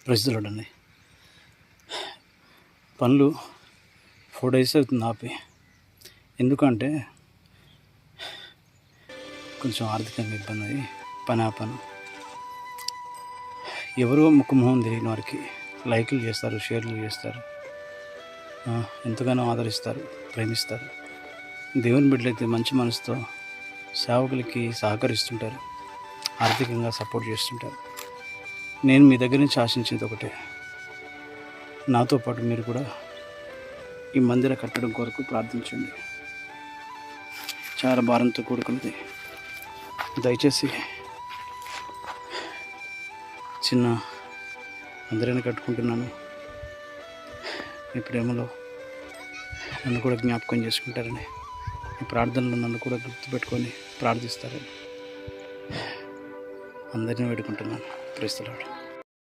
ప్రజలుడండి పనులు 4 days అవుతుంది ఆపి. ఎందుకంటే కొంచెం ఆర్థికంగా ఇబ్బంది అయ్యి పని ఆపాను. ఎవరో ముఖమొహం తెలియని వారికి లైకులు చేస్తారు, షేర్లు చేస్తారు, ఎంతగానో ఆదరిస్తారు, ప్రేమిస్తారు. దేవుని బిడ్డలైతే మంచి మనసుతో సేవకులకి సహకరిస్తుంటారు, ఆర్థికంగా సపోర్ట్ చేస్తుంటారు. నేను మీ దగ్గర నుంచి ఆశించేది ఒకటే, నాతో పాటు మీరు కూడా ఈ మందిర కట్టడం కొరకు ప్రార్థించండి. చాలా భారంతో కూడుకున్నది. దయచేసి చిన్న మందిరాన్ని కట్టుకుంటున్నాను. మీ ప్రేమలో నన్ను కూడా జ్ఞాపకం చేసుకుంటారని, మీ ప్రార్థనలో నన్ను కూడా గుర్తుపెట్టుకొని ప్రార్థిస్తారని అందరినీ వేడుకుంటున్నాను. Praise the lord.